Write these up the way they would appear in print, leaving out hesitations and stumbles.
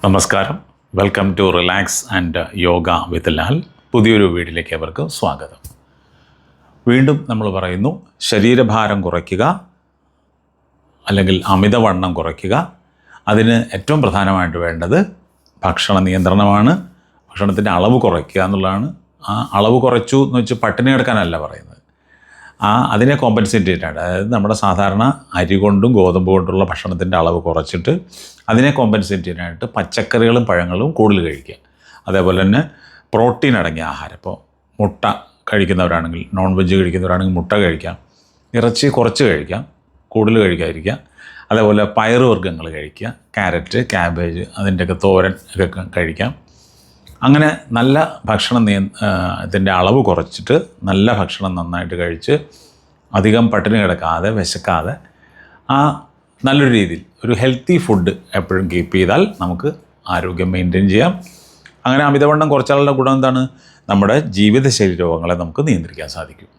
നമസ്കാരം, welcome to relax and yoga with Lal. പുതിയൊരു വീഡിയോയിലേക്ക് അവർക്ക് സ്വാഗതം. വീണ്ടും നമ്മൾ പറയുന്നു, ശരീരഭാരം കുറയ്ക്കുക അല്ലെങ്കിൽ അമിതവണ്ണം കുറയ്ക്കുക. അതിന് ഏറ്റവും പ്രധാനമായിട്ട് വേണ്ടത് ഭക്ഷണ നിയന്ത്രണമാണ്. ഭക്ഷണത്തിൻ്റെ അളവ് കുറയ്ക്കുക എന്നുള്ളതാണ്. ആ അളവ് കുറച്ചു എന്ന് വെച്ച് പട്ടിണി കിടക്കാനല്ല പറയുന്നത്. അതിനെ കോമ്പൻസേറ്റ് ചെയ്തിട്ടാണ്. അതായത് നമ്മുടെ സാധാരണ അരി കൊണ്ടും ഗോതമ്പ് കൊണ്ടുള്ള ഭക്ഷണത്തിൻ്റെ അളവ് കുറച്ചിട്ട് അതിനെ കോമ്പൻസേറ്റ് ചെയ്യാനായിട്ട് പച്ചക്കറികളും പഴങ്ങളും കൂടുതൽ കഴിക്കുക. അതേപോലെ തന്നെ പ്രോട്ടീൻ അടങ്ങിയ ആഹാരം, ഇപ്പോൾ മുട്ട കഴിക്കുന്നവരാണെങ്കിൽ, നോൺ വെജ് കഴിക്കുന്നവരാണെങ്കിൽ മുട്ട കഴിക്കാം, ഇറച്ചി കുറച്ച് കഴിക്കാം, കൂടുതൽ കഴിക്കാതിരിക്കുക. അതേപോലെ പയറുവർഗ്ഗങ്ങൾ കഴിക്കുക, ക്യാരറ്റ്, ക്യാബേജ്, അതിൻ്റെയൊക്കെ തോരൻ ഒക്കെ കഴിക്കാം. അങ്ങനെ നല്ല ഭക്ഷണം ഇതിൻ്റെ അളവ് കുറച്ചിട്ട് നല്ല ഭക്ഷണം നന്നായിട്ട് കഴിച്ച് അധികം പട്ടിണി കിടക്കാതെ വിശക്കാതെ നല്ലൊരു രീതിയിൽ ഒരു ഹെൽത്തി ഫുഡ് എപ്പോഴും കീപ്പ് ചെയ്താൽ നമുക്ക് ആരോഗ്യം മെയിൻറ്റെയിൻ ചെയ്യാം. അങ്ങനെ അമിതവണ്ണം കുറച്ചാലുള്ള ഗുണം എന്താണ്? നമ്മുടെ ജീവിതശൈലി രോഗങ്ങളെ നമുക്ക് നിയന്ത്രിക്കാൻ സാധിക്കും.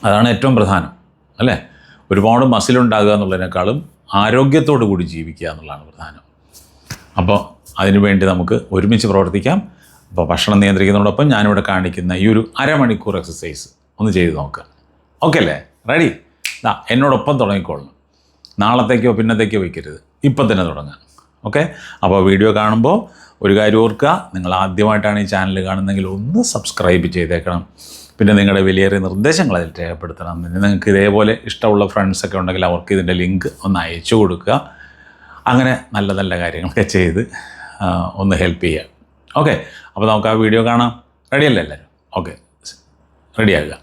അതാണ് ഏറ്റവും പ്രധാനം, അല്ലേ? ഒരുപാട് മസിലുണ്ടാകുക എന്നുള്ളതിനേക്കാളും ആരോഗ്യത്തോടു കൂടി ജീവിക്കുക എന്നുള്ളതാണ് പ്രധാനം. അപ്പോൾ അതിനുവേണ്ടി നമുക്ക് ഒരുമിച്ച് പ്രവർത്തിക്കാം. അപ്പോൾ ഭക്ഷണം നിയന്ത്രിക്കുന്നതോടൊപ്പം ഞാനിവിടെ കാണിക്കുന്ന ഈ ഒരു അരമണിക്കൂർ എക്സസൈസ് ഒന്ന് ചെയ്ത് നോക്കുക. ഓക്കെ അല്ലേ? റെഡി? എന്നോടൊപ്പം തുടങ്ങിക്കോളണം. നാളത്തേക്കോ പിന്നത്തേക്കോ വയ്ക്കരുത്, ഇപ്പം തന്നെ തുടങ്ങുക. ഓക്കെ? അപ്പോൾ വീഡിയോ കാണുമ്പോൾ ഒരു കാര്യം ഓർക്കുക, നിങ്ങൾ ആദ്യമായിട്ടാണ് ഈ ചാനൽ കാണുന്നതെങ്കിൽ ഒന്ന് സബ്സ്ക്രൈബ് ചെയ്തേക്കണം. പിന്നെ നിങ്ങളുടെ വിലയേറിയ നിർദ്ദേശങ്ങൾ അതിൽ രേഖപ്പെടുത്തണം. പിന്നെ നിങ്ങൾക്ക് ഇതേപോലെ ഇഷ്ടമുള്ള ഫ്രണ്ട്സൊക്കെ ഉണ്ടെങ്കിൽ അവർക്ക് ഇതിൻ്റെ ലിങ്ക് ഒന്ന് അയച്ചു കൊടുക്കുക. അങ്ങനെ നല്ല നല്ല കാര്യങ്ങളൊക്കെ ചെയ്ത് ഒന്ന് ഹെൽപ്പ് ചെയ്യുക. ഓക്കെ? അപ്പോൾ നമുക്ക് ആ വീഡിയോ കാണാം. റെഡിയല്ലേ എല്ലാവരും? ഓക്കെ, റെഡിയാകുക.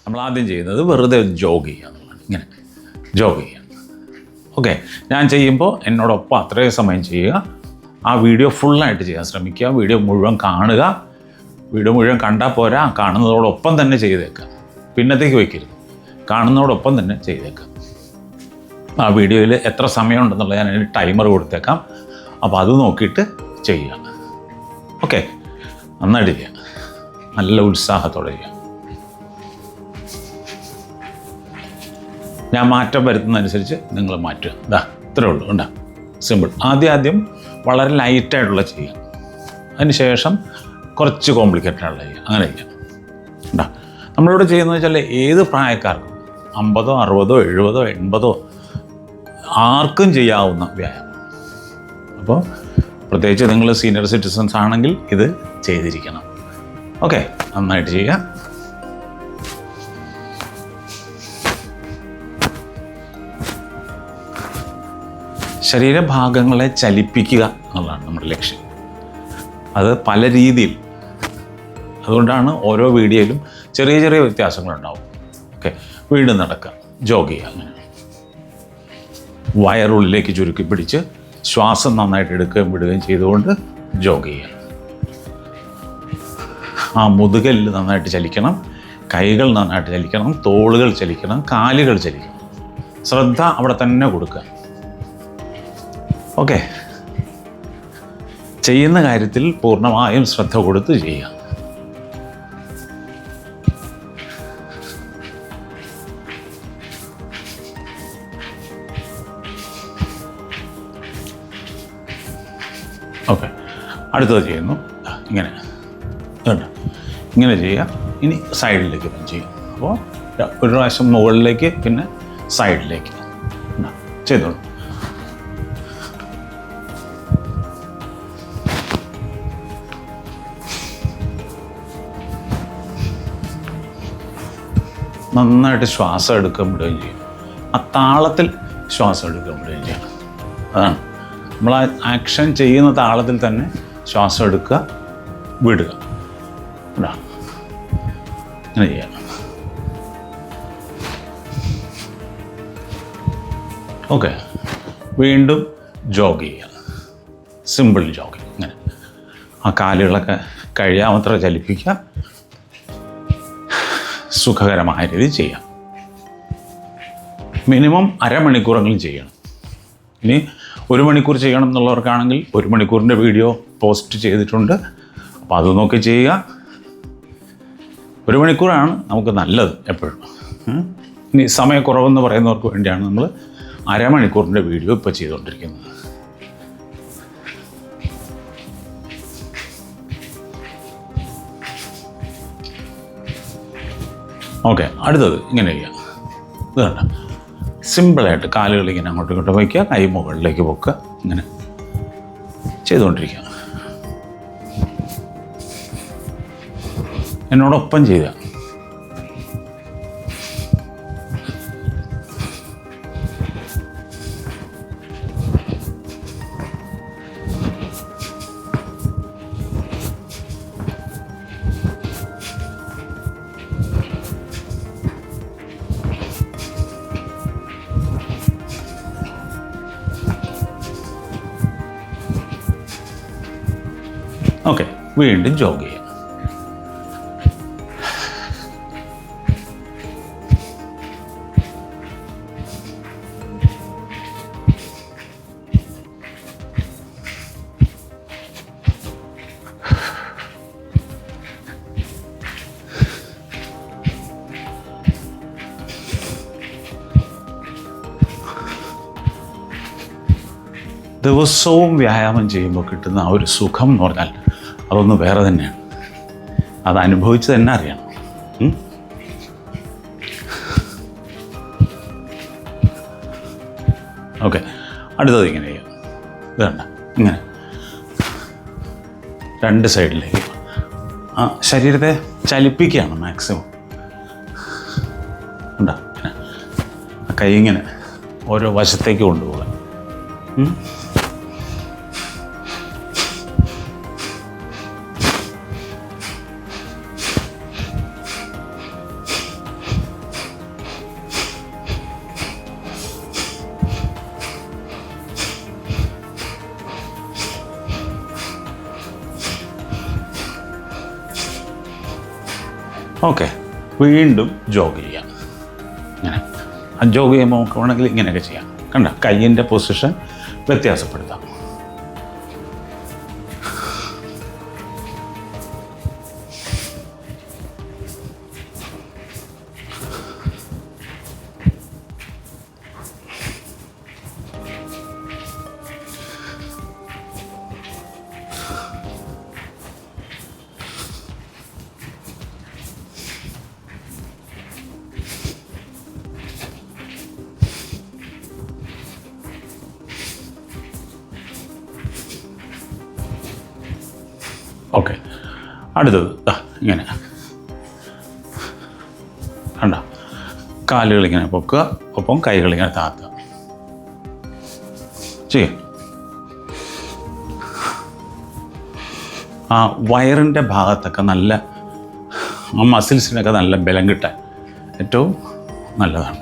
നമ്മൾ ആദ്യം ചെയ്യുന്നത് വെറുതെ ജോഗ് ചെയ്യുക എന്നുള്ളതാണ്. ഇങ്ങനെ ജോഗ് ചെയ്യുക. ഓക്കെ? ഞാൻ ചെയ്യുമ്പോൾ എന്നോടൊപ്പം അത്രയും സമയം ചെയ്യുക. ആ വീഡിയോ ഫുള്ളായിട്ട് ചെയ്യാൻ ശ്രമിക്കുക. വീഡിയോ മുഴുവൻ കാണുക. വീഡിയോ മുഴുവൻ കണ്ടാൽ പോരാ, കാണുന്നതോടൊപ്പം തന്നെ ചെയ്തേക്കുക. പിന്നത്തേക്ക് വയ്ക്കരുത്, കാണുന്നതോടൊപ്പം തന്നെ ചെയ്തേക്കുക. ആ വീഡിയോയിൽ എത്ര സമയമുണ്ടെന്നുള്ളത് ഞാൻ അതിന് ടൈമർ കൊടുത്തേക്കാം. അപ്പോൾ അത് നോക്കിയിട്ട് ചെയ്യുക. ഓക്കെ? നന്നായിട്ട് ചെയ്യുക, നല്ല ഉത്സാഹത്തോടെ ചെയ്യുക. ഞാൻ മാറ്റം വരുത്തുന്നതനുസരിച്ച് നിങ്ങൾ മാറ്റുക. ഇത്രേ ഉള്ളൂ. ഉണ്ടാ, സിമ്പിൾ. ആദ്യം വളരെ ലൈറ്റായിട്ടുള്ള ചെയ്യുക, അതിന് ശേഷം കുറച്ച് കോംപ്ലിക്കേറ്റഡ് ആയിട്ടുള്ള ചെയ്യുക. അങ്ങനെ ചെയ്യുക. ഉണ്ടാ, നമ്മളിവിടെ ചെയ്യുന്നത് വെച്ചാൽ ഏത് പ്രായക്കാർക്കും 50, 60, 70, 80 ആർക്കും ചെയ്യാവുന്ന വ്യായാമം. അപ്പോൾ പ്രത്യേകിച്ച് നിങ്ങൾ സീനിയർ സിറ്റിസൺസ് ആണെങ്കിൽ ഇത് ചെയ്തിരിക്കണം. ഓക്കെ? നന്നായിട്ട് ചെയ്യുക. ശരീരഭാഗങ്ങളെ ചലിപ്പിക്കുക എന്നുള്ളതാണ് നമ്മുടെ ലക്ഷ്യം. അത് പല രീതിയിൽ. അതുകൊണ്ടാണ് ഓരോ വീഡിയോയിലും ചെറിയ ചെറിയ വ്യത്യാസങ്ങളുണ്ടാവും. ഓക്കെ? വീണ്ടും നടക്കുക, ജോഗ് ചെയ്യുക. അങ്ങനെ വയറുള്ളിലേക്ക് ചുരുക്കി പിടിച്ച് ശ്വാസം നന്നായിട്ട് എടുക്കുകയും വിടുകയും ചെയ്തുകൊണ്ട് ജോഗ് ചെയ്യുക. ആ മുതുകല്ല് നന്നായിട്ട് ചലിക്കണം, കൈകൾ നന്നായിട്ട് ചലിക്കണം, തോളുകൾ ചലിക്കണം, കാലുകൾ ചലിക്കണം. ശ്രദ്ധ അവിടെ തന്നെ കൊടുക്കുക. ഓക്കെ? ചെയ്യുന്ന കാര്യത്തിൽ പൂർണ്ണമായും ശ്രദ്ധ കൊടുത്ത് ചെയ്യുക. ഓക്കെ, അടുത്തത് ചെയ്യുന്നു. ഇങ്ങനെ കേട്ടോ, ഇങ്ങനെ ചെയ്യുക. ഇനി സൈഡിലേക്ക് ചെയ്യും. അപ്പോൾ ഒരു പ്രാവശ്യം മുകളിലേക്ക്, പിന്നെ സൈഡിലേക്ക് ചെയ്തോളൂ. നന്നായിട്ട് ശ്വാസം എടുക്കുകയും വിടുകയും ചെയ്യും. ആ താളത്തിൽ ശ്വാസം എടുക്കുകയും വിടുകയും ചെയ്യണം. അതാണ് നമ്മൾ ആ ആക്ഷൻ ചെയ്യുന്ന താളത്തിൽ തന്നെ ശ്വാസം എടുക്കുക, വിടുക. അങ്ങനെ ചെയ്യാം. ഓക്കെ, വീണ്ടും ജോഗ് ചെയ്യുക. Simple jogging. ഇങ്ങനെ ആ കാലുകളൊക്കെ കഴിയാമത്ര ചലിപ്പിക്കുക. സുഖകരമായ രീതിയിൽ ചെയ്യാം. മിനിമം അരമണിക്കൂറെങ്കിലും ചെയ്യണം. ഇനി 1 മണിക്കൂർ ചെയ്യണം എന്നുള്ളവർക്കാണെങ്കിൽ 1 മണിക്കൂറിൻ്റെ വീഡിയോ പോസ്റ്റ് ചെയ്തിട്ടുണ്ട്. അപ്പോൾ അത് നോക്കി ചെയ്യുക. 1 മണിക്കൂറാണ് നമുക്ക് നല്ലത് എപ്പോഴും. ഇനി സമയക്കുറവെന്ന് പറയുന്നവർക്ക് വേണ്ടിയാണ് നമ്മൾ അരമണിക്കൂറിൻ്റെ വീഡിയോ ഇപ്പോൾ ചെയ്തുകൊണ്ടിരിക്കുന്നത്. ഓക്കെ, അടുത്തത് ഇങ്ങനെ ചെയ്യാം. ഇത് കണ്ട, സിമ്പിളായിട്ട് കാലുകൾ ഇങ്ങനെ അങ്ങോട്ടും ഇങ്ങോട്ടും വയ്ക്കുക, കൈ മുകളിലേക്ക് പൊക്കുക, ഇങ്ങനെ ചെയ്തുകൊണ്ടിരിക്കുക. എന്നോടൊപ്പം ചെയ്യുക. ഓക്കെ, വീണ്ടും ജോഗ് ചെയ്യാം. ദിവസവും വ്യായാമം ചെയ്യുമ്പോൾ കിട്ടുന്ന ആ ഒരു സുഖം എന്ന് പറഞ്ഞാൽ അതൊന്ന് വേറെ തന്നെയാണ്. അത് അനുഭവിച്ച് തന്നെ അറിയണം. ഓക്കെ, അടുത്തത് ഇങ്ങനെ ചെയ്യാം. ഇത് കണ്ട, ഇങ്ങനെ രണ്ട് സൈഡിലേക്ക് ശരീരത്തെ ചലിപ്പിക്കുകയാണ് മാക്സിമം. ഉണ്ടോ, കൈ ഇങ്ങനെ ഓരോ വശത്തേക്ക് കൊണ്ടുപോകാൻ. ഓക്കെ, വീണ്ടും ജോഗ് ചെയ്യാം. ഇങ്ങനെ ജോഗ് ചെയ്യുമ്പോൾ നമുക്ക് വേണമെങ്കിൽ ഇങ്ങനെയൊക്കെ ചെയ്യാം. കണ്ട, കയ്യിൻ്റെ പൊസിഷൻ വ്യത്യാസപ്പെടുത്താം. ഓക്കെ, അടുത്തത് ഇങ്ങനെ കണ്ട, കാലുകളിങ്ങനെ പൊക്കുക, ഒപ്പം കൈകളിങ്ങനെ താത്തുക ചെയ്യാം. ആ വയറിൻ്റെ ഭാഗത്തൊക്കെ നല്ല, ആ മസിൽസിനൊക്കെ നല്ല ബലം കിട്ടാൻ ഏറ്റവും നല്ലതാണ്.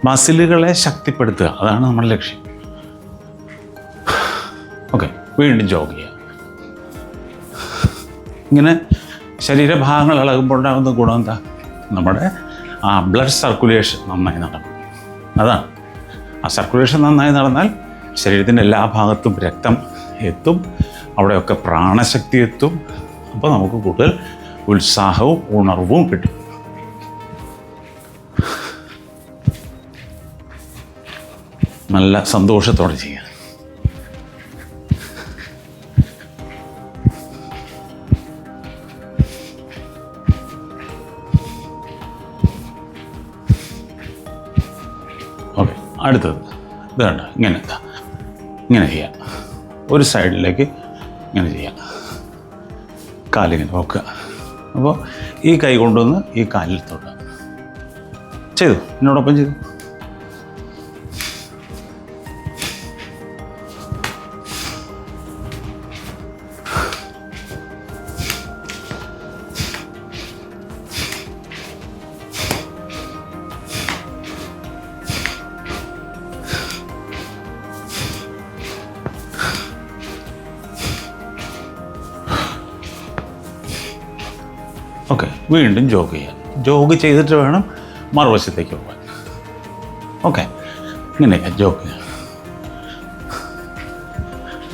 മസിലുകളെ ശക്തിപ്പെടുത്തുക, അതാണ് നമ്മുടെ ലക്ഷ്യം. ഓക്കെ, വീണ്ടും ജോഗ് ചെയ്യുക. ഇങ്ങനെ ശരീരഭാഗങ്ങൾ ഇളകുമ്പോൾ ഉണ്ടാകുന്ന ഗുണം എന്താ? നമ്മുടെ ആ ബ്ലഡ് സർക്കുലേഷൻ നന്നായി നടക്കും. അതാണ്, ആ സർക്കുലേഷൻ നന്നായി നടന്നാൽ ശരീരത്തിൻ്റെ എല്ലാ ഭാഗത്തും രക്തം എത്തും, അവിടെയൊക്കെ പ്രാണശക്തി എത്തും. അപ്പോൾ നമുക്ക് കൂടുതൽ ഉത്സാഹവും ഉണർവും കിട്ടും. നല്ല സന്തോഷത്തോടെ ചെയ്യുക. ഓക്കെ, അടുത്തത് ഇത് കണ്ട, ഇങ്ങനെ ചെയ്യാം. ഒരു സൈഡിലേക്ക് ഇങ്ങനെ ചെയ്യാം. കാലിങ്ങനെ നോക്കുക. അപ്പോൾ ഈ കൈ കൊണ്ടുവന്ന് ഈ കാലിൽ തൊടുക. ചെയ്തു, എന്നോടൊപ്പം ചെയ്തു. ഓക്കെ, വീണ്ടും ജോഗ് ചെയ്യാം. ജോഗ് ചെയ്തിട്ട് വേണം മറുവശത്തേക്ക് പോകാൻ. ഓക്കെ, ഇങ്ങനെ ജോഗ് ചെയ്യാം.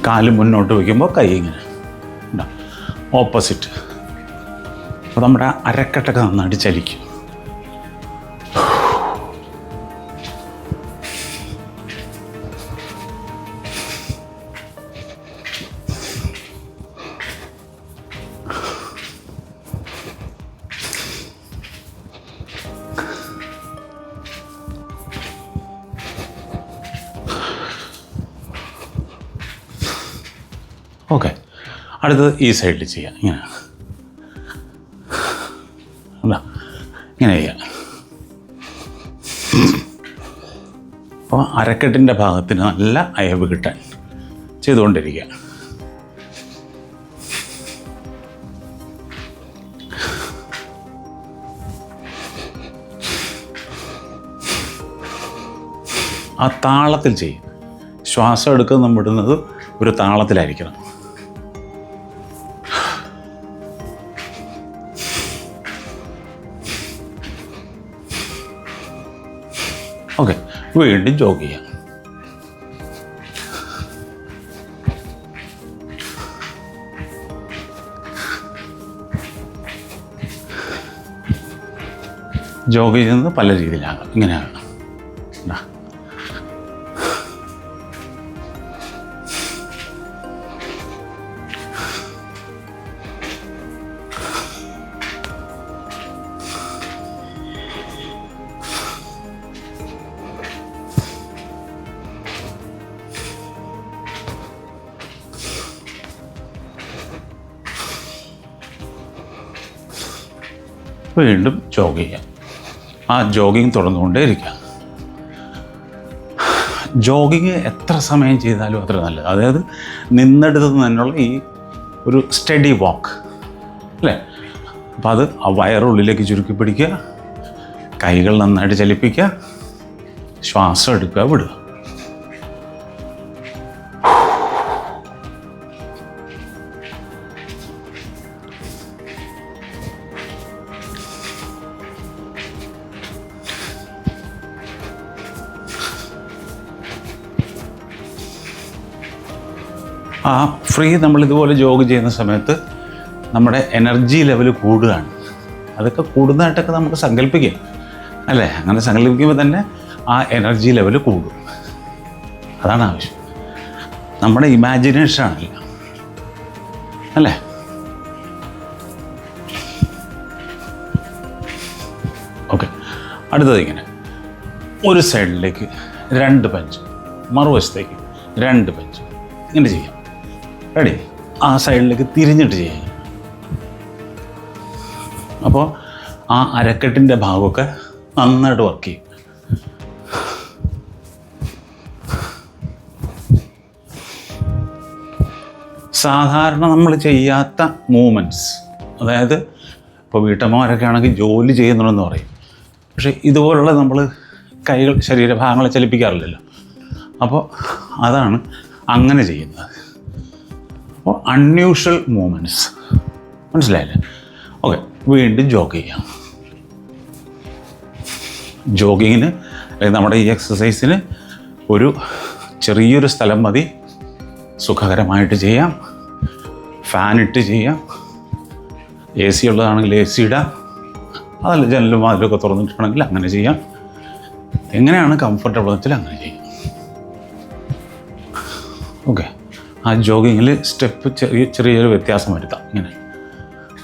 കാല് മുന്നോട്ട് വയ്ക്കുമ്പോൾ കൈ ഇങ്ങനെ ഓപ്പോസിറ്റ്. അപ്പോൾ നമ്മുടെ അരക്കെട്ടൊക്കെ നന്നായിട്ട് ചലിക്കും. അടുത്തത് ഈ സൈഡിൽ ചെയ്യാം. ഇങ്ങനെ അല്ല, ഇങ്ങനെ ചെയ്യാം. അപ്പോൾ അരക്കെട്ടിൻ്റെ ഭാഗത്തിന് നല്ല അയവ് കിട്ടാൻ ചെയ്തുകൊണ്ടിരിക്കുക. ആ താളത്തിൽ ചെയ്യും. ശ്വാസം എടുക്കുന്നതും വിടുന്നത് ഒരു താളത്തിലായിരിക്കണം. ഓക്കെ, വീണ്ടും ജോഗ് ചെയ്യാം. ജോഗ് ചെയ്യുന്നത് പല രീതിയിലാകാം. ഇങ്ങനെ ആകാം. വീണ്ടും ജോഗ് ചെയ്യാം. ആ ജോഗിങ് തുടർന്നുകൊണ്ടേ ഇരിക്കുക. ജോഗിങ് എത്ര സമയം ചെയ്താലും അത്ര നല്ലത്. അതായത് നിന്നെടുത്ത് തന്നെയുള്ള ഈ ഒരു സ്റ്റഡി വാക്ക് അല്ലേ. അപ്പോൾ അത് ആ വയറുള്ളിലേക്ക് ചുരുക്കി പിടിക്കുക, കൈകൾ നന്നായിട്ട് ചലിപ്പിക്കുക, ശ്വാസം എടുക്കുക, വിടുക. ആ നമ്മളിതുപോലെ ജോഗ് ചെയ്യുന്ന സമയത്ത് നമ്മുടെ എനർജി ലെവൽ കൂടുകയാണ്. അതൊക്കെ കൂടുന്നതായിട്ടൊക്കെ നമുക്ക് സങ്കല്പിക്കാം അല്ലേ. അങ്ങനെ സങ്കല്പിക്കുമ്പോൾ തന്നെ ആ എനർജി ലെവൽ കൂടും. അതാണ് ആവശ്യം. നമ്മുടെ ഇമാജിനേഷനാണല്ല അല്ലേ. ഓക്കെ, അടുത്തത് ഇങ്ങനെ ഒരു സൈഡിലേക്ക് 2 പഞ്ച്, മറുവശത്തേക്ക് 2 പഞ്ച്, ഇങ്ങനെ ചെയ്യാം. റെഡി? ആ സൈഡിലേക്ക് തിരിഞ്ഞിട്ട് ചെയ്യാം. അപ്പോൾ ആ അരക്കെട്ടിൻ്റെ ഭാഗമൊക്കെ നന്നായിട്ട് വർക്ക് ചെയ്യും. സാധാരണ നമ്മൾ ചെയ്യാത്ത മൂവ്മെൻറ്റ്സ്, അതായത് ഇപ്പോൾ വീട്ടമ്മമാരൊക്കെ ആണെങ്കിൽ ജോലി ചെയ്യുന്നുണ്ടെന്ന് പറയും. പക്ഷേ ഇതുപോലുള്ള നമ്മൾ കൈകൾ, ശരീരഭാഗങ്ങളെ ചലിപ്പിക്കാറില്ലല്ലോ. അപ്പോൾ അതാണ് അങ്ങനെ ചെയ്യുന്നത്. അപ്പോൾ അൺയൂഷ്വൽ മൂവ്മെൻറ്റ്സ്, മനസ്സിലായില്ലേ? ഓക്കെ, വീണ്ടും ജോഗ് ചെയ്യാം. ജോഗിങ്ങിന് അല്ലെങ്കിൽ നമ്മുടെ ഈ എക്സസൈസിന് ഒരു ചെറിയൊരു സ്ഥലം മതി. സുഖകരമായിട്ട് ചെയ്യാം. ഫാനിട്ട് ചെയ്യാം. AC ഉള്ളതാണെങ്കിൽ AC ഇടാം. അതല്ല ജനലും വാതിലൊക്കെ തുറന്നിട്ടാണെങ്കിൽ അങ്ങനെ ചെയ്യാം. എങ്ങനെയാണ് കംഫർട്ടബിൾ വെച്ചാൽ അങ്ങനെ ചെയ്യാം. ഓക്കെ, ആ ജോഗിങ്ങിൽ സ്റ്റെപ്പ് ചെറിയൊരു വ്യത്യാസം വരുത്താം. ഇങ്ങനെ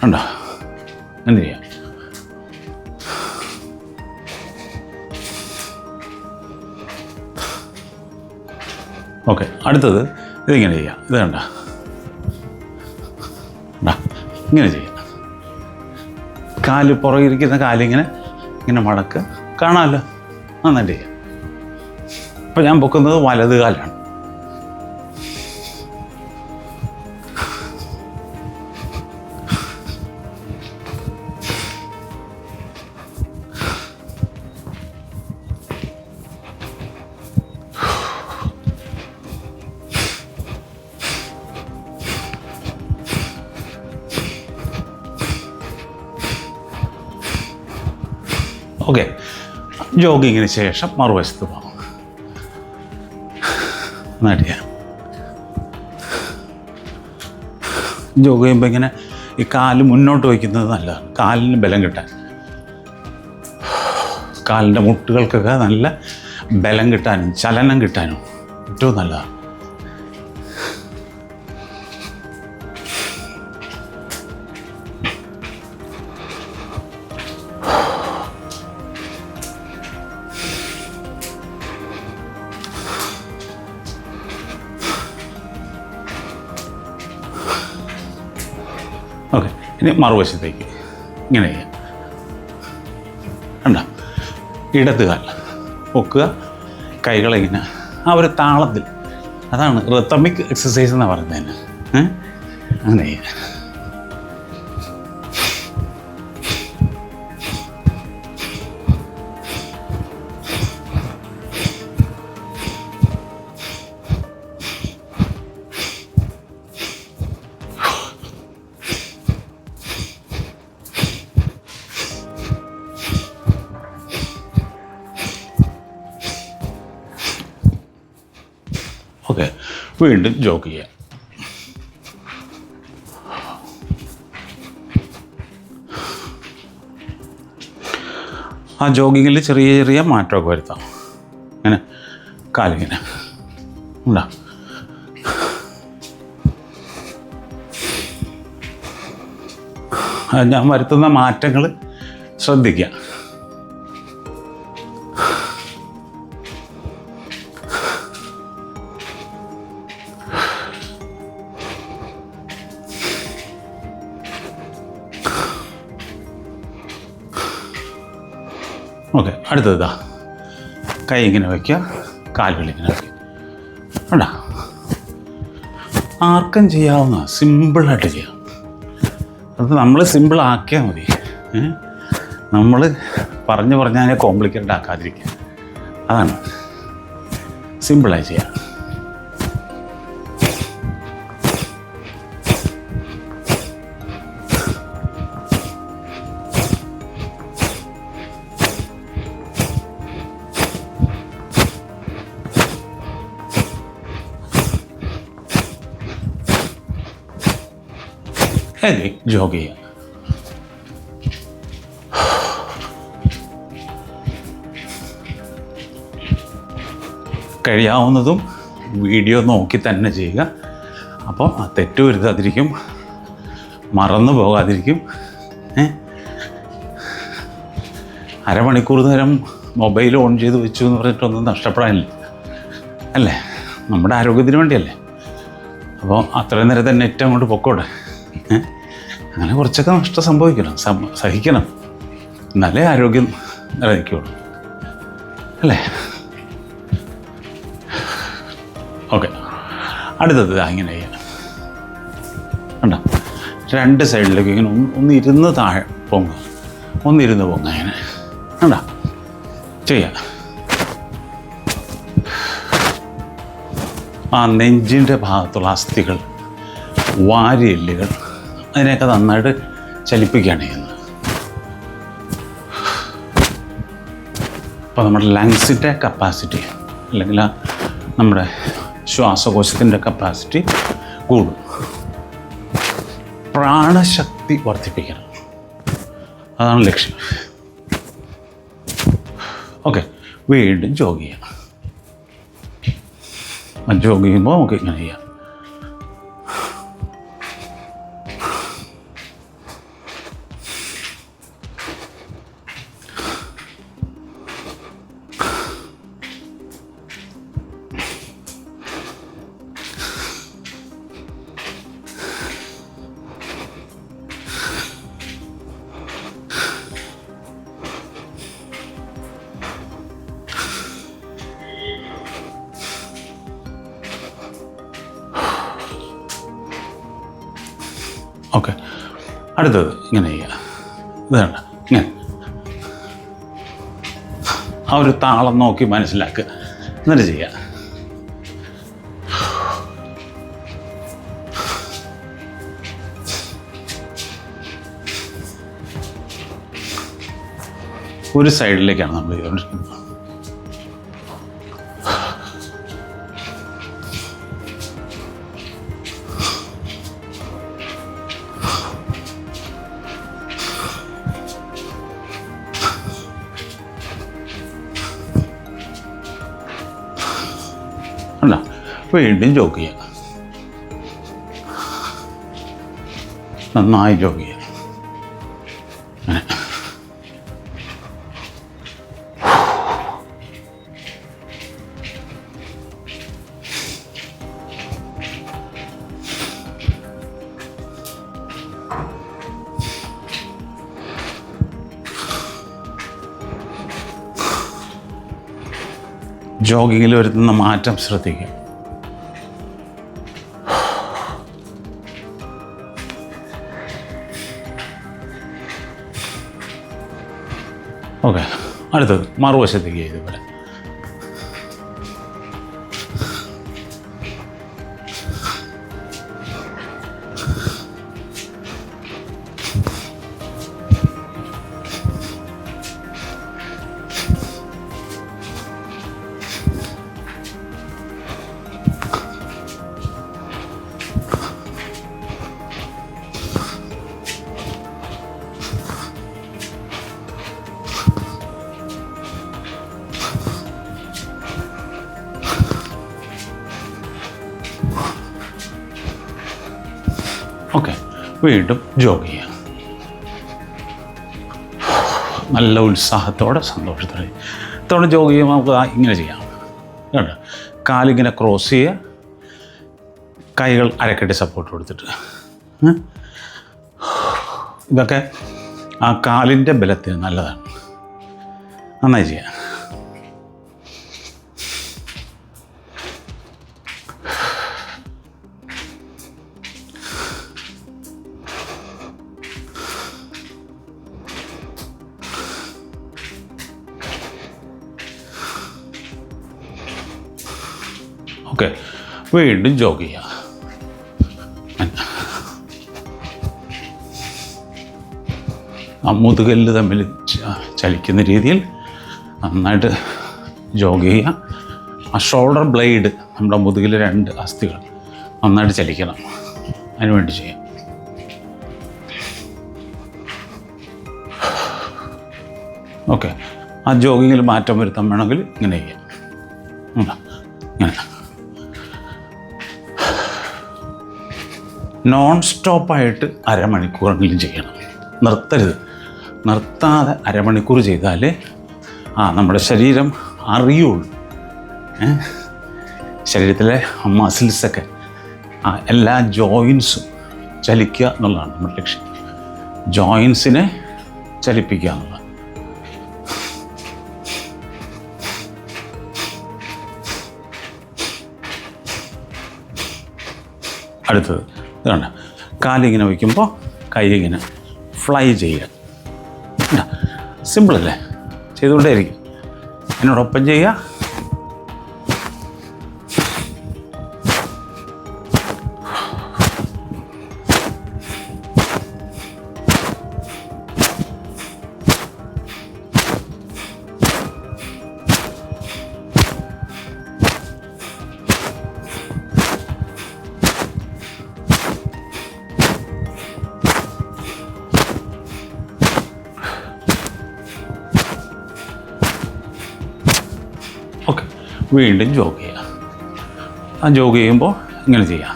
കണ്ടോ, അങ്ങനെ ചെയ്യാം. ഓക്കെ, അടുത്തത് ഇതിങ്ങനെ ചെയ്യാം. ഇത് കണ്ട, ഇങ്ങനെ ചെയ്യാം. കാല് പുറകിരിക്കുന്ന കാലിങ്ങനെ ഇങ്ങനെ മടക്കുക. കാണാമല്ലോ, നന്നായിട്ട് ചെയ്യാം. അപ്പോൾ ഞാൻ പൊക്കുന്നത് വലത് കാലാണ്. ഓക്കെ, ജോഗിങ്ങിന് ശേഷം മറുവശത്ത് പോകാം. നടിയ ജോഗ് ചെയ്യുമ്പോൾ ഇങ്ങനെ ഈ കാല് മുന്നോട്ട് വയ്ക്കുന്നത് നല്ലതാണ്. കാലിന് ബലം കിട്ടാൻ, കാലിൻ്റെ മുട്ടുകൾക്കൊക്കെ നല്ല ബലം കിട്ടാനും ചലനം കിട്ടാനും ഏറ്റവും നല്ലതാണ്. ഓക്കെ, ഇനി മറുവശത്തേക്ക് ഇങ്ങനെ ചെയ്യാം. കണ്ട, ഇടത് കാൽ പൊക്കുക, കൈകളിങ്ങനെ ആ ഒരു താളത്തിൽ. അതാണ് റിത്തമിക് എക്സസൈസ് എന്ന് പറയുന്നതിന്. അങ്ങനെ ചെയ്യാം. ഓക്കെ, വീണ്ടും ജോഗ് ചെയ്യാം. ആ ജോഗിങ്ങിൽ ചെറിയ ചെറിയ മാറ്റമൊക്കെ വരുത്താം. ഇങ്ങനെ കാലിങ്ങനെ ഉണ്ടാ. ഞാൻ വരുത്തുന്ന മാറ്റങ്ങൾ ശ്രദ്ധിക്കുക. ഓക്കെ, അടുത്തതാ കൈ ഇങ്ങനെ വയ്ക്കുക, കാലുകളിങ്ങനെ വയ്ക്കുക. വേണ്ട, ആർക്കും ചെയ്യാവുന്ന സിമ്പിളായിട്ട് ചെയ്യാം. അത് നമ്മൾ സിമ്പിളാക്കിയാൽ മതി. നമ്മൾ പറഞ്ഞ് അതിനെ കോംപ്ലിക്കേറ്റഡ് ആക്കാതിരിക്കുക. അതാണ് സിമ്പിളായി ചെയ്യാം. ജോഗ് ചെയ്യാം. കഴിയാവുന്നതും വീഡിയോ നോക്കി തന്നെ ചെയ്യുക. അപ്പോൾ ആ തെറ്റ് വരുത്താതിരിക്കും, മറന്നു പോകാതിരിക്കും. അരമണിക്കൂർ നേരം മൊബൈൽ ഓൺ ചെയ്ത് വെച്ചു എന്ന് പറഞ്ഞിട്ടൊന്നും നഷ്ടപ്പെടാനില്ല, അല്ലേ? നമ്മുടെ ആരോഗ്യത്തിന് വേണ്ടിയല്ലേ. അപ്പോൾ അത്രയും നേരത്തെ നെറ്റ് അങ്ങോട്ട് പൊക്കോട്ടെ. അങ്ങനെ കുറച്ചൊക്കെ നഷ്ടം സംഭവിക്കണം, സഹിക്കണം. എന്നാലേ ആരോഗ്യം നിലനിൽക്കുള്ളൂ, അല്ലേ? ഓക്കെ, അടുത്തത് ഇങ്ങനെ ചെയ്യാം. കണ്ടോ, രണ്ട് സൈഡിലേക്ക് ഇങ്ങനെ ഒന്ന് ഇരുന്ന് താഴെ പൊങ്ങുക, ഒന്നിരുന്ന് പൊങ്ങുക. ഇങ്ങനെ കണ്ടോ ചെയ്യാം. ആ നെഞ്ചിൻ്റെ ഭാഗത്തുള്ള അസ്ഥികൾ, വാരിയെല്ലുകൾ, അതിനെയൊക്കെ നന്നായിട്ട് ചലിപ്പിക്കുകയാണ് ചെയ്യുന്നത്. അപ്പോൾ നമ്മുടെ ലങ്സിൻ്റെ കപ്പാസിറ്റി, അല്ലെങ്കിൽ നമ്മുടെ ശ്വാസകോശത്തിൻ്റെ കപ്പാസിറ്റി കൂടും. പ്രാണശക്തി വർദ്ധിപ്പിക്കണം, അതാണ് ലക്ഷ്യം. ഓക്കെ, വീണ്ടും ജോഗ് ചെയ്യാം. ജോഗ് ചെയ്യുമ്പോൾ നമുക്ക് ഇങ്ങനെ ചെയ്യാം. ഓക്കെ, അടുത്തത് ഇങ്ങനെ ചെയ്യുക. ഇത് വേണ്ട, ഇങ്ങനെ ആ ഒരു താളം നോക്കി മനസ്സിലാക്കുക, എന്നിട്ട് ചെയ്യുക. ഒരു സൈഡിലേക്കാണ് നമ്മൾ ചെയ്തുകൊണ്ടിരിക്കുന്നത്. അല്ല, വീണ്ടും ജോഗ് ചെയ്യുക. നന്നായി ജോഗ് ചെയ്യുക. അങ്ങനെ ജോഗിങ്ങിൽ വരുത്തുന്ന മാറ്റം ശ്രദ്ധിക്കുക. ഓക്കെ, അടുത്തത് മറുവശത്തേക്ക് ഇതുപോലെ. ഓക്കെ, വീണ്ടും ജോഗ് ചെയ്യുക. നല്ല ഉത്സാഹത്തോടെ സന്തോഷത്തോടെ ഇത്തവണ ജോഗ് ചെയ്യുമ്പോൾ നമുക്ക് ഇങ്ങനെ ചെയ്യാം. കേട്ടോ, കാലിങ്ങനെ ക്രോസ് ചെയ്യുക, കൈകൾ അരക്കെട്ടി സപ്പോർട്ട് കൊടുത്തിട്ട്. ഇതൊക്കെ ആ കാലിൻ്റെ ബലത്തിന് നല്ലതാണ്. നന്നായി ചെയ്യാം. ഓക്കെ, വീണ്ടും ജോഗ് ചെയ്യുക. ആ മുതുകല്ല് തമ്മിൽ ചലിക്കുന്ന രീതിയിൽ നന്നായിട്ട് ജോഗ് ചെയ്യുക. ആ ഷോൾഡർ ബ്ലേഡ്, നമ്മുടെ മുതുകിൽ 2 അസ്ഥികൾ നന്നായിട്ട് ചലിക്കണം. അതിനുവേണ്ടി ചെയ്യാം. ഓക്കെ, ആ ജോഗിങ്ങിൽ മാറ്റം വരുത്താൻ വേണമെങ്കിൽ ഇങ്ങനെ ചെയ്യാം. ഇങ്ങനെ നോൺ സ്റ്റോപ്പായിട്ട് അരമണിക്കൂറെങ്കിലും ചെയ്യണം. നിർത്തരുത്. നിർത്താതെ അരമണിക്കൂർ ചെയ്താലേ നമ്മുടെ ശരീരം അറിയുള്ളൂ. ശരീരത്തിലെ മസിൽസൊക്കെ എല്ലാ ജോയിൻസും ചലിക്കുക എന്നുള്ളതാണ് നമ്മുടെ ലക്ഷ്യം. ജോയിൻസിനെ ചലിപ്പിക്കുക എന്നുള്ളത്. അടുത്തത് ഇതാണ്. കാലിങ്ങനെ വയ്ക്കുമ്പോൾ കൈ ഇങ്ങനെ ഫ്ലൈ ചെയ്യുക. സിമ്പിളല്ലേ? ചെയ്തുകൊണ്ടേയിരിക്കും. എന്നോടൊപ്പം ചെയ്യുക. ഓക്കെ, വീണ്ടും ജോഗ് ചെയ്യുക. ആ ജോഗ് ചെയ്യുമ്പോൾ ഇങ്ങനെ ചെയ്യാം.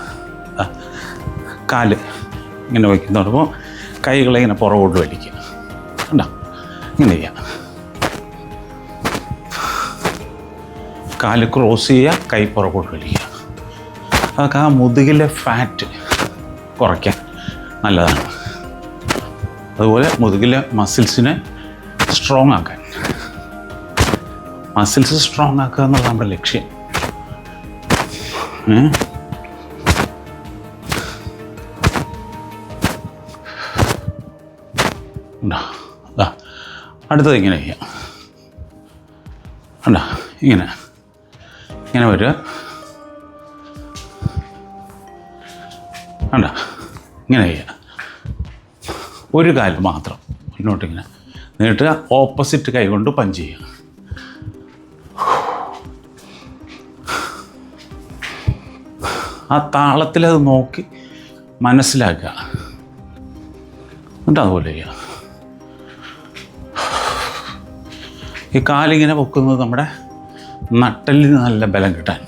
കാല് ഇങ്ങനെ വയ്ക്കുന്നതോടൊപ്പം കൈകളെ ഇങ്ങനെ പുറകോട്ട് വലിക്കുക. കണ്ടോ? ഇങ്ങനെ ചെയ്യാം. കാല് ക്രോസ് ചെയ്യുക, കൈ പുറകോട്ട് വലിക്കുക. അതൊക്കെ ആ മുതുകിലെ ഫാറ്റ് കുറയ്ക്കാൻ നല്ലതാണ്. അതുപോലെ മുതുകിലെ മസിൽസിനെ സ്ട്രോങ് ആക്കാൻ. മസിൽസ് സ്ട്രോങ് ആക്കുക എന്നുള്ള നമ്മുടെ ലക്ഷ്യം. അടുത്തത് ഇങ്ങനെ ചെയ്യാം. കണ്ടോ? ഇങ്ങനെ ഇങ്ങനെ വരിക. കണ്ടോ? ഇങ്ങനെ ചെയ്യുക. ഒരു കാല് മാത്രം മുന്നോട്ടിങ്ങനെ നീട്ടുക. ഓപ്പോസിറ്റ് കൈ കൊണ്ട് പഞ്ച് ചെയ്യുക. ആ താളത്തിലത് നോക്കി മനസ്സിലാക്കുക. എന്നിട്ട് അതുപോലെ ചെയ്യുക. ഈ കാലിങ്ങനെ പൊക്കുന്നത് നമ്മുടെ നട്ടലിന് നല്ല ബലം കിട്ടാൻ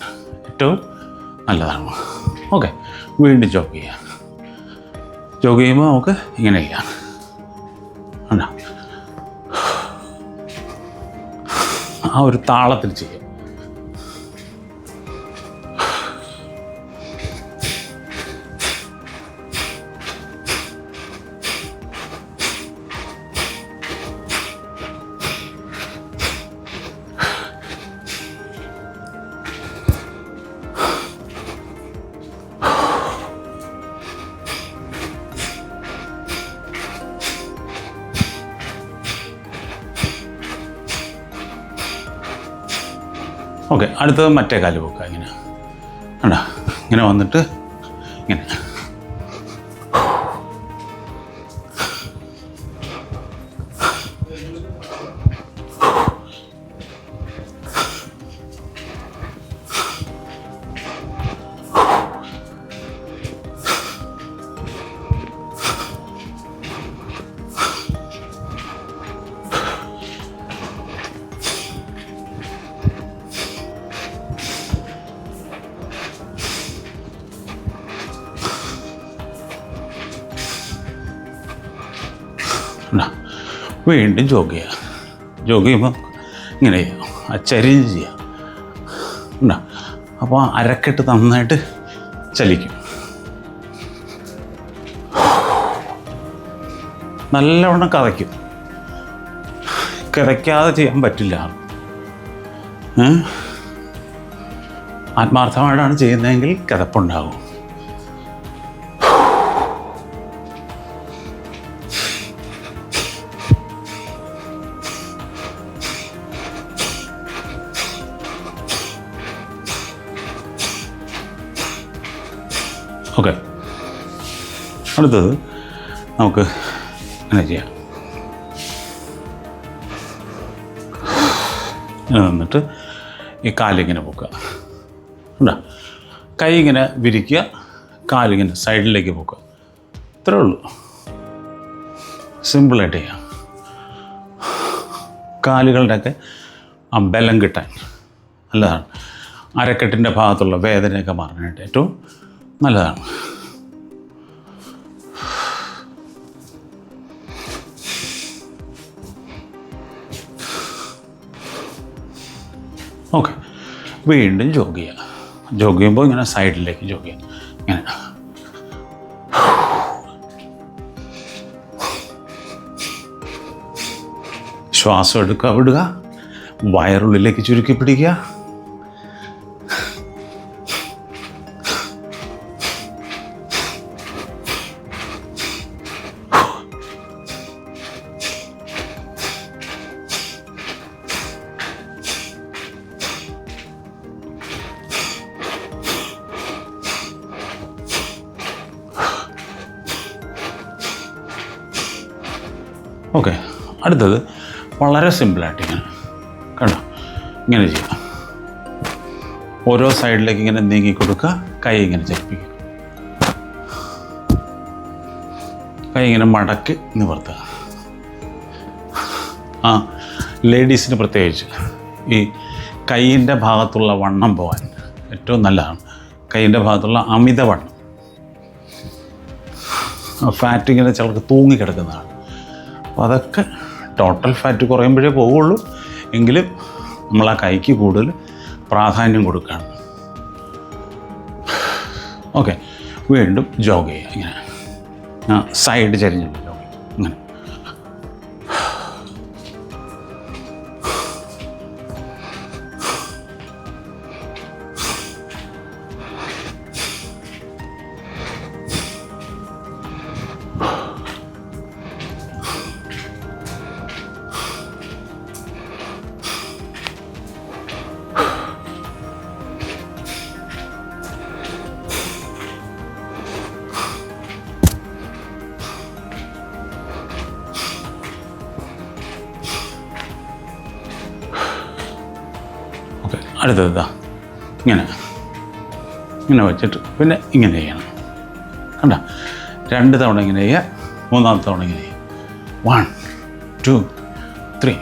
ഏറ്റവും നല്ലതാണ്. ഓക്കെ, വീണ്ടും ജോഗ് ചെയ്യുക. ജോഗ് ചെയ്യുമ്പോൾ നമുക്ക് ഇങ്ങനെ ചെയ്യാം. കണ്ടോ? ആ ഒരു താളത്തിൽ ചെയ്യാം. ഓക്കെ, അടുത്തത് മറ്റേ കാല് പോക്കുക. ഇങ്ങനെ കണ്ടോ, ഇങ്ങനെ വന്നിട്ട് ഇങ്ങനെ. വീണ്ടും ജോഗ് ചെയ്യുക. ജോഗ് ചെയ്യുമ്പോൾ ഇങ്ങനെ ചെയ്യാം, ആ ചരിഞ്ഞ് ചെയ്യാം. ഉണ്ടോ? അപ്പോൾ അരക്കെട്ട് നന്നായിട്ട് ചലിക്കും. നല്ലവണ്ണം കതയ്ക്കും. കിതയ്ക്കാതെ ചെയ്യാൻ പറ്റില്ല. ആത്മാർത്ഥമായിട്ടാണ് ചെയ്യുന്നതെങ്കിൽ കിതപ്പുണ്ടാകും. ഓക്കെ, അടുത്തത് നമുക്ക് ഇങ്ങനെ ചെയ്യാം. ഇങ്ങനെ നിന്നിട്ട് ഈ കാലിങ്ങനെ പൊക്കുക. ഉണ്ടോ? കൈ ഇങ്ങനെ വിരിക്കുക, കാലിങ്ങനെ സൈഡിലേക്ക് പൊക്കുക. ഇത്രേ ഉള്ളൂ. സിമ്പിളായിട്ട് ചെയ്യാം. കാലുകളുടെയൊക്കെ ആ ബലം കിട്ടാൻ നല്ലതാണ്. അരക്കെട്ടിൻ്റെ ഭാഗത്തുള്ള വേദനയൊക്കെ മാറാനായിട്ട് ഏറ്റവും നല്ലതാണ്. ഓക്കെ, വീണ്ടും ജോഗ് ചെയ്യുക. ജോഗ് ചെയ്യുമ്പോൾ ഇങ്ങനെ സൈഡിലേക്ക് ജോഗ് ചെയ്യുക. ഇങ്ങനെ ശ്വാസം എടുക്കുക, വിടുക, വയറുള്ളിലേക്ക് ചുരുക്കി പിടിക്കുക. ഓക്കെ, അടുത്തത് വളരെ സിമ്പിളായിട്ട് ഇങ്ങനെ കണ്ടോ, ഇങ്ങനെ ചെയ്യാം. ഓരോ സൈഡിലേക്ക് ഇങ്ങനെ നീങ്ങി കൊടുക്കുക, കൈ ഇങ്ങനെ ചലിപ്പിക്കുക, കൈ ഇങ്ങനെ മടക്കി നിവർത്തുക. ആ ലേഡീസിന് പ്രത്യേകിച്ച് ഈ കൈയിൻ്റെ ഭാഗത്തുള്ള വണ്ണം പോകാൻ ഏറ്റവും നല്ലതാണ്. കൈയിൻ്റെ ഭാഗത്തുള്ള അമിതവണ്ണം, ഫാറ്റ് ഇങ്ങനെ ചിലർക്ക് തൂങ്ങിക്കിടക്കുന്നതാണ്. അപ്പോൾ അതൊക്കെ ടോട്ടൽ ഫാറ്റ് കുറയുമ്പോഴേ പോവുള്ളൂ. എങ്കിലും നമ്മൾ ആ കൈക്ക് കൂടുതൽ പ്രാധാന്യം കൊടുക്കുകയാണ്. ഓക്കെ, വീണ്ടും ജോഗ് ചെയ്യുക. ഇങ്ങനെ സൈഡ് ചരിഞ്ഞില്ല ജോഗ് ചെയ്യുക. ഇങ്ങനെ അടുത്തത് ഇതാ ഇങ്ങനെ ഇങ്ങനെ വെച്ചിട്ട് പിന്നെ ഇങ്ങനെ ചെയ്യണം. കണ്ട, 2 തവണ ഇങ്ങനെ ചെയ്യുക, 3ാമത്തെ തവണ ഇങ്ങനെ ചെയ്യുക. 1 2 3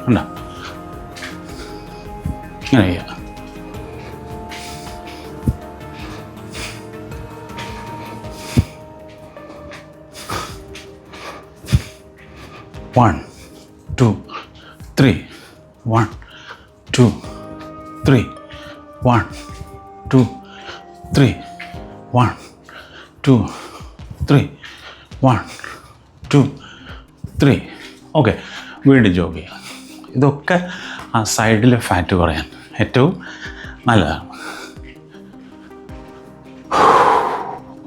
കണ്ട, ഇങ്ങനെ ചെയ്യുക. One, 2, 3. 1 2 3. 1 2 3. 1 2 3. 1 2 3. ഓക്കെ, വീണ്ടും ജോഗ് ചെയ്യുക. ഇതൊക്കെ ആ സൈഡിലെ ഫാറ്റ് കുറയാൻ ഏറ്റവും നല്ലതാണ്.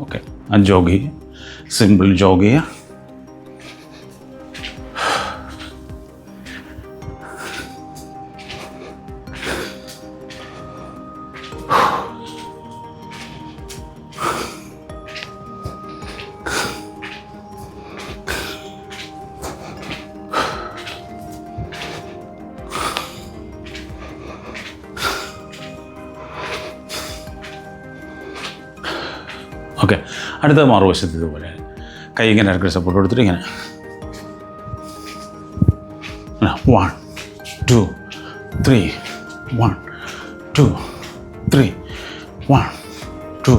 ഓക്കെ, ആ ജോഗ് ചെയ്യുക, സിമ്പിൾ ജോഗ് ചെയ്യുക. ഓക്കെ, അടുത്ത മറുവശത്ത് ഇതുപോലെ കൈ ഇങ്ങനെ ഇറക്കി സപ്പോർട്ട് കൊടുത്തിട്ട് ഇങ്ങനെ 1 2 3 1 2 3 1 2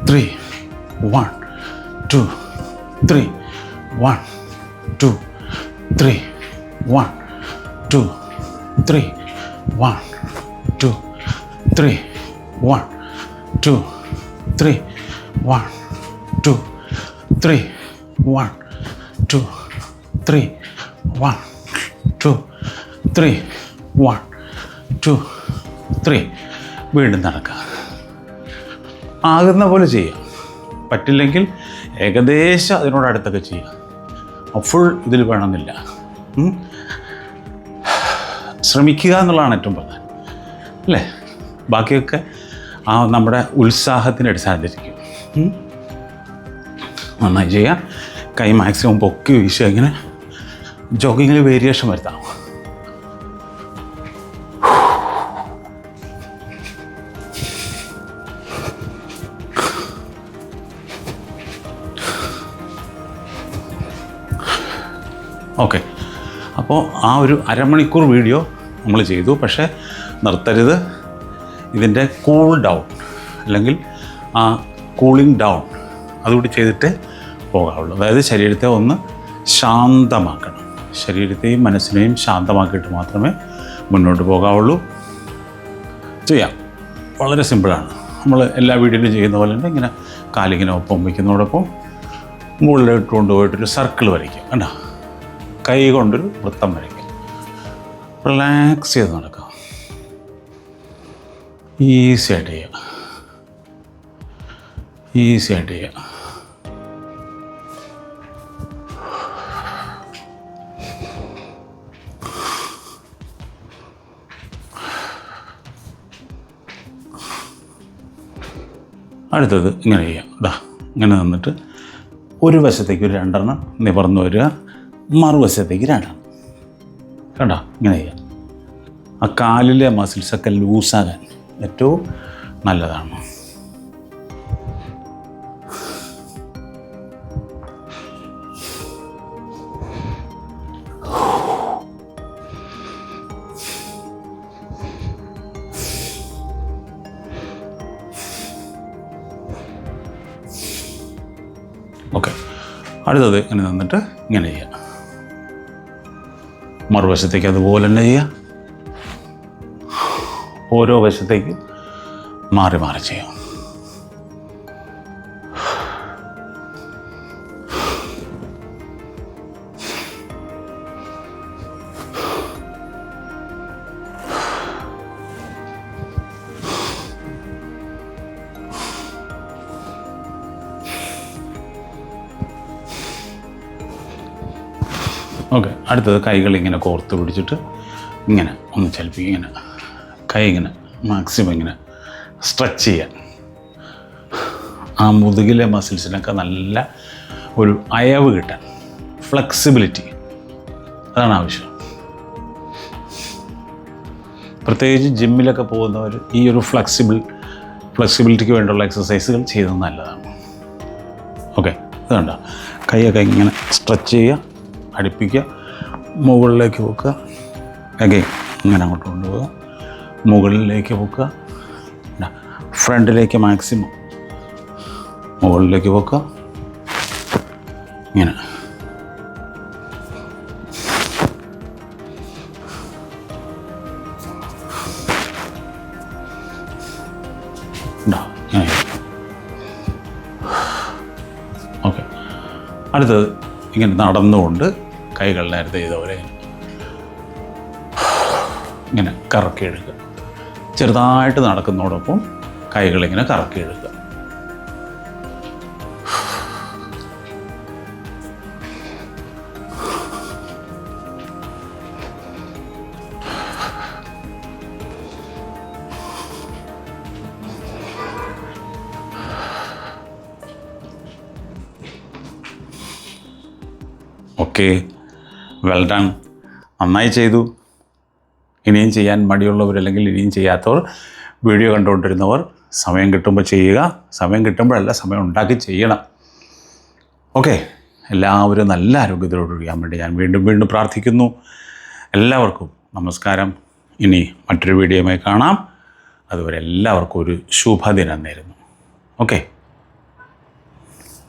3 1 2 3 1 2 3 1 2 3 1 2 3 1 2 3 1 2 3 1 2 3 1 2 3 1 2 3. വീണ്ടും നടക്കുക. ആകുന്ന പോലെ ചെയ്യുക. പറ്റില്ലെങ്കിൽ ഏകദേശം അതിനോടടുത്തൊക്കെ ചെയ്യുക. ഫുൾ ഇതിൽ വേണമെന്നില്ല. ശ്രമിക്കുക എന്നുള്ളതാണ് ഏറ്റവും പ്രധാനം, അല്ലേ? ബാക്കിയൊക്കെ നമ്മുടെ ഉത്സാഹത്തിൻ്റെ അടിസ്ഥാനത്തിലിരിക്കും. നന്നായി ചെയ്യുക. കൈ മാക്സിമം പൊക്കി വീശുക. ഇങ്ങനെ ജോഗിങ്ങിൽ വേരിയേഷൻ വരുത്താം. ഓക്കെ, അപ്പോൾ ആ ഒരു അരമണിക്കൂർ വീഡിയോ നമ്മൾ ചെയ്തു. പക്ഷേ നിർത്തരുത്. ഇതിൻ്റെ കൂൾ ഡൗൺ അല്ലെങ്കിൽ ആ കൂളിംഗ് ഡൗൺ അതുകൂടി ചെയ്തിട്ട് പോകാവുള്ളൂ. അതായത് ശരീരത്തെ ഒന്ന് ശാന്തമാക്കണം. ശരീരത്തെയും മനസ്സിനെയും ശാന്തമാക്കിയിട്ട് മാത്രമേ മുന്നോട്ട് പോകാവുള്ളൂ. ചെയ്യാം, വളരെ സിമ്പിളാണ്. നമ്മൾ എല്ലാ വീഡിയോയിലും ചെയ്യുന്ന പോലെ തന്നെ ഇങ്ങനെ കാലിങ്ങനെ ഒപ്പം വയ്ക്കുന്നതോടൊപ്പം മുകളിലോട്ട് കൊണ്ടുപോയിട്ടൊരു സർക്കിൾ വരയ്ക്കുക. കണ്ടോ? കൈ കൊണ്ടൊരു വൃത്തം വരയ്ക്കുക. റിലാക്സ് ചെയ്ത് നടക്കുക. ഈസി ആയിട്ട് ചെയ്യുക. ഈസി ആയിട്ട് ചെയ്യുക. അടുത്തത് ഇങ്ങനെ ചെയ്യാം. ഇങ്ങനെ നിന്നിട്ട് ഒരു വശത്തേക്ക് ഒരു 2 നിവർന്ന് വരിക, മറുവശത്തേക്ക് 2. കണ്ടോ? ഇങ്ങനെ ചെയ്യാം. ആ കാലിലെ മസിൽസൊക്കെ ലൂസാകാൻ ഏറ്റവും നല്ലതാണ്. ഓക്കെ, അടുത്തത് ഇങ്ങനെ നിന്നിട്ട് ഇങ്ങനെ ചെയ്യാം. മറുവശത്തേക്ക് അതുപോലെ തന്നെ ചെയ്യുക. ഓരോ വശത്തേക്ക് മാറി മാറി ചെയ്യാം. ഓക്കെ, അടുത്തത് കൈകൾ ഇങ്ങനെ കോർത്ത് പിടിച്ചിട്ട് ഇങ്ങനെ ഒന്ന് ചലിപ്പിക്കുക. ഇങ്ങനെ കൈ ഇങ്ങനെ മാക്സിമം ഇങ്ങനെ സ്ട്രെച്ച് ചെയ്യാൻ. ആ മുതുകിലെ മസിൽസിനൊക്കെ നല്ല ഒരു അയവ് കിട്ടാൻ, ഫ്ലെക്സിബിലിറ്റി, അതാണ് ആവശ്യം. പ്രത്യേകിച്ച് ജിമ്മിലൊക്കെ പോകുന്നവർ ഈ ഒരു ഫ്ലെക്സിബിലിറ്റിക്ക് വേണ്ടിയുള്ള എക്സസൈസുകൾ ചെയ്യുന്നത് നല്ലതാണ്. ഓക്കെ, ഇത് കണ്ടോ? കൈയൊക്കെ ഇങ്ങനെ സ്ട്രെച്ച് ചെയ്യുക, അടുപ്പിക്കുക, മുകളിലേക്ക് വെക്കുക, അഗെയിൻ ഇങ്ങനെ അങ്ങോട്ട് കൊണ്ടുപോകുക, മുകളിലേക്ക് വെക്കുക, ഫ്രണ്ടിലേക്ക് മാക്സിമം മുകളിലേക്ക് വെക്കുക, ഇങ്ങനെ. ഓക്കെ, അടുത്തത് ഇങ്ങനെ നടന്നുകൊണ്ട് കൈകൾ നേരത്തെ ചെയ്തപോലെ ഇങ്ങനെ കറക്കിയെടുക്കുക. ചെറുതായിട്ട് നടക്കുന്നതോടൊപ്പം കൈകളിങ്ങനെ കറക്കിയെടുക്കുക. Okay, well done. നന്നായി ചെയ്തു. ഇനിയും ചെയ്യാൻ മടിയുള്ളവർ അല്ലെങ്കിൽ ഇനിയും ചെയ്യാത്തവർ, വീഡിയോ കണ്ടുകൊണ്ടിരുന്നവർ സമയം കിട്ടുമ്പോൾ ചെയ്യുക. സമയം കിട്ടുമ്പോഴല്ല, സമയം ഉണ്ടാക്കി ചെയ്യണം. ഓക്കെ, എല്ലാവരും നല്ല ആരോഗ്യത്തോടുകൂടിയാൻ വേണ്ടി ഞാൻ വീണ്ടും വീണ്ടും പ്രാർത്ഥിക്കുന്നു. എല്ലാവർക്കും നമസ്കാരം. ഇനി മറ്റൊരു വീഡിയോയുമായി കാണാം. അതുവരെ എല്ലാവർക്കും ഒരു ശുഭദിനം നേരുന്നു. ഓക്കെ.